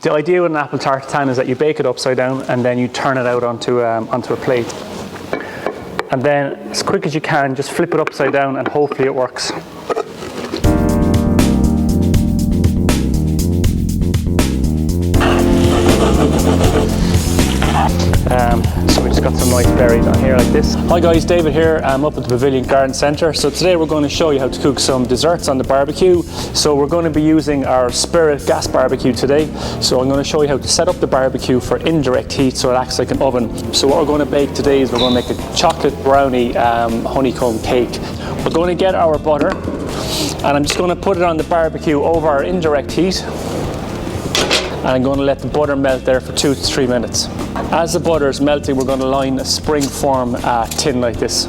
The idea with an apple tartan is that you bake it upside down and then you turn it out onto a plate. And then as quick as you can, just flip it upside down and hopefully it works. So we just got some nice berries on here like this. Hi guys, David here. I'm up at the Pavilion Garden Centre. So today we're going to show you how to cook some desserts on the barbecue. So we're going to be using our Spirit gas barbecue today. So I'm going to show you how to set up the barbecue for indirect heat so it acts like an oven. So what we're going to bake today is we're going to make a chocolate brownie honeycomb cake. We're going to get our butter and I'm just going to put it on the barbecue over our indirect heat. And I'm going to let the butter melt there for 2 to 3 minutes. As the butter is melting, we're going to line a spring-form tin like this.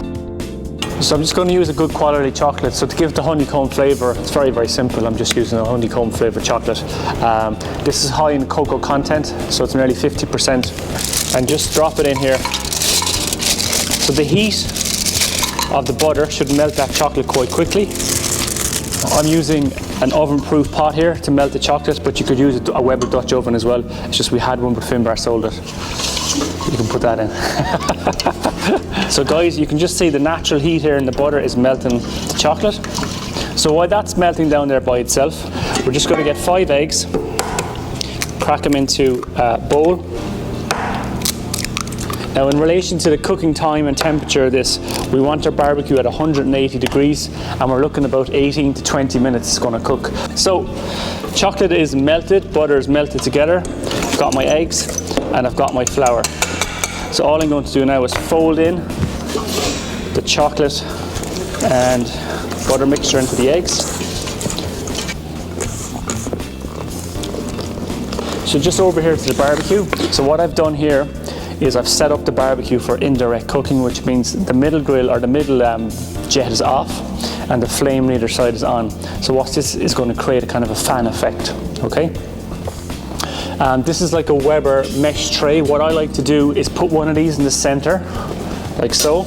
So I'm just going to use a good quality chocolate. So to give the honeycomb flavour, it's very, very simple. I'm just using a honeycomb flavoured chocolate. This is high in cocoa content, so it's nearly 50%. And just drop it in here. So the heat of the butter should melt that chocolate quite quickly. I'm using an oven-proof pot here to melt the chocolate, but you could use a Weber Dutch oven as well. It's just we had one, but Finbar sold it. You can put that in. So guys, you can just see the natural heat here in the butter is melting the chocolate. So while that's melting down there by itself, we're just going to get 5 eggs, crack them into a bowl. Now in relation to the cooking time and temperature of this, we want our barbecue at 180 degrees and we're looking about 18 to 20 minutes it's going to cook. So chocolate is melted, butter is melted together, I've got my eggs and I've got my flour. So all I'm going to do now is fold in the chocolate and butter mixture into the eggs. So just over here to the barbecue. So what I've done here is I've set up the barbecue for indirect cooking, which means the middle grill or the middle jet is off and the flame on either side is on. So what this is going to create a kind of a fan effect, okay? This is like a Weber mesh tray. What I like to do is put one of these in the center, like so.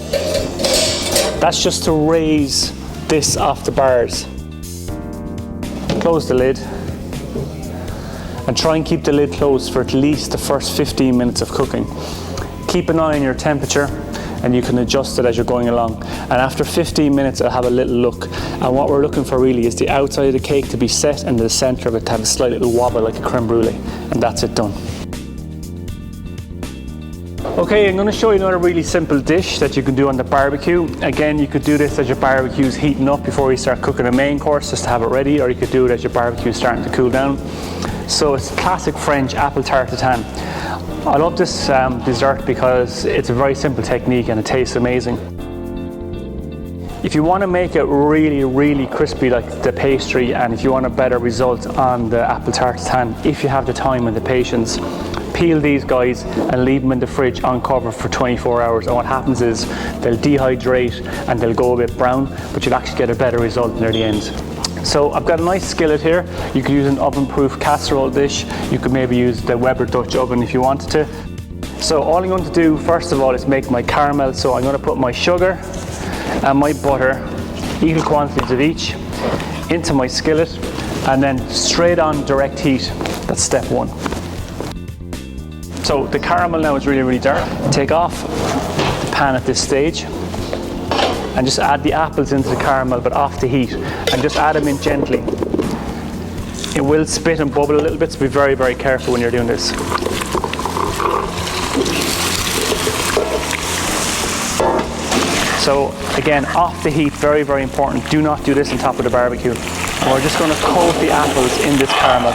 That's just to raise this off the bars. Close the lid and try and keep the lid closed for at least the first 15 minutes of cooking. Keep an eye on your temperature and you can adjust it as you're going along. And after 15 minutes, it'll have a little look. And what we're looking for really is the outside of the cake to be set and the center of it to have a slight little wobble like a creme brulee. And that's it done. Okay, I'm going to show you another really simple dish that you can do on the barbecue. Again, you could do this as your barbecue is heating up before you start cooking a main course, just to have it ready, or you could do it as your barbecue is starting to cool down. So it's classic French apple tartan. I love this dessert because it's a very simple technique and it tastes amazing. If you want to make it really, really crispy like the pastry, and if you want a better result on the apple tartan, if you have the time and the patience, peel these guys and leave them in the fridge on cover for 24 hours. And what happens is they'll dehydrate and they'll go a bit brown, but you'll actually get a better result near the end. So I've got a nice skillet here. You could use an oven-proof casserole dish. You could maybe use the Weber Dutch oven if you wanted to. So all I'm going to do first of all is make my caramel. So I'm going to put my sugar and my butter, equal quantities of each, into my skillet and then straight on direct heat. That's step 1. So the caramel now is really, really dark. Take off the pan at this stage and just add the apples into the caramel, but off the heat, and just add them in gently. It will spit and bubble a little bit, so be very, very careful when you're doing this. So again, off the heat, very, very important. Do not do this on top of the barbecue. And we're just going to coat the apples in this caramel.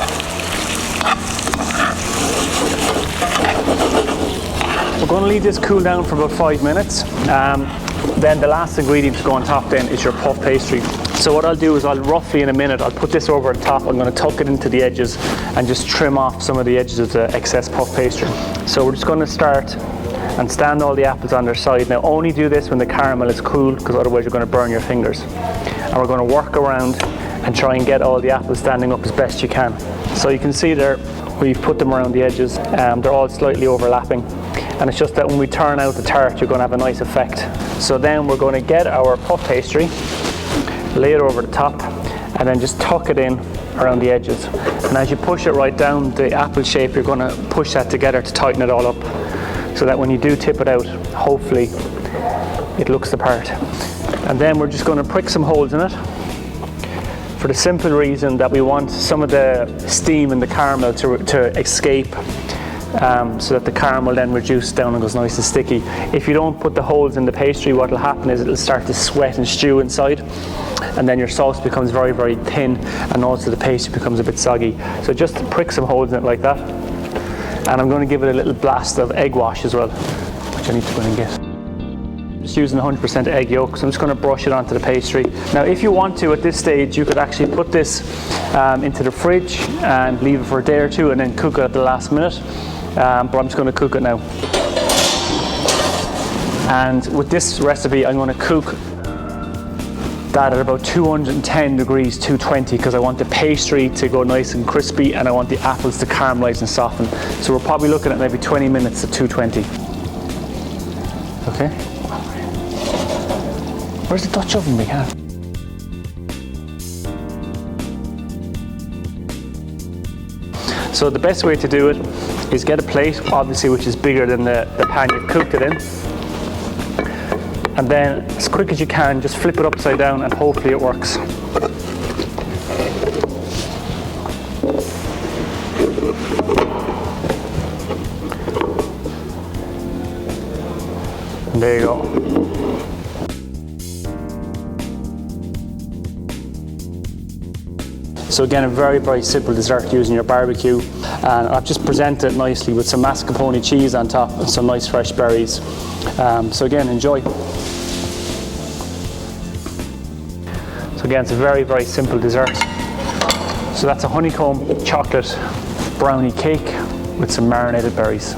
We're going to leave this cool down for about 5 minutes. Then the last ingredient to go on top then is your puff pastry. So what I'll do is I'll roughly in a minute, I'll put this over the top. I'm going to tuck it into the edges and just trim off some of the edges of the excess puff pastry. So we're just going to start and stand all the apples on their side. Now only do this when the caramel is cool, because otherwise you're going to burn your fingers. And we're going to work around and try and get all the apples standing up as best you can. So you can see there, we've put them around the edges. They're all slightly overlapping. And it's just that when we turn out the tart, you're going to have a nice effect. So then we're going to get our puff pastry, lay it over the top, and then just tuck it in around the edges. And as you push it right down the apple shape, you're going to push that together to tighten it all up, so that when you do tip it out, hopefully it looks the part. And then we're just going to prick some holes in it, for the simple reason that we want some of the steam in the caramel to escape, so that the caramel then reduces down and goes nice and sticky. If you don't put the holes in the pastry, what will happen is it'll start to sweat and stew inside, and then your sauce becomes very, very thin, and also the pastry becomes a bit soggy. So just prick some holes in it like that. And I'm going to give it a little blast of egg wash as well, which I need to go and get. Just using 100% egg yolk, so I'm just going to brush it onto the pastry. Now if you want to, at this stage, you could actually put this into the fridge and leave it for a day or two and then cook it at the last minute, but I'm just going to cook it now. And with this recipe, I'm going to cook that at about 210 degrees, 220, because I want the pastry to go nice and crispy and I want the apples to caramelize and soften. So we're probably looking at maybe 20 minutes at 220. Okay. Where's the Dutch oven we have? So the best way to do it is get a plate, obviously, which is bigger than the pan you've cooked it in. And then, as quick as you can, just flip it upside down and hopefully it works. And there you go. So again, a very, very simple dessert using your barbecue. And I've just presented it nicely with some mascarpone cheese on top and some nice fresh berries. So again, enjoy. So again, it's a very, very simple dessert. So that's a honeycomb chocolate brownie cake with some marinated berries.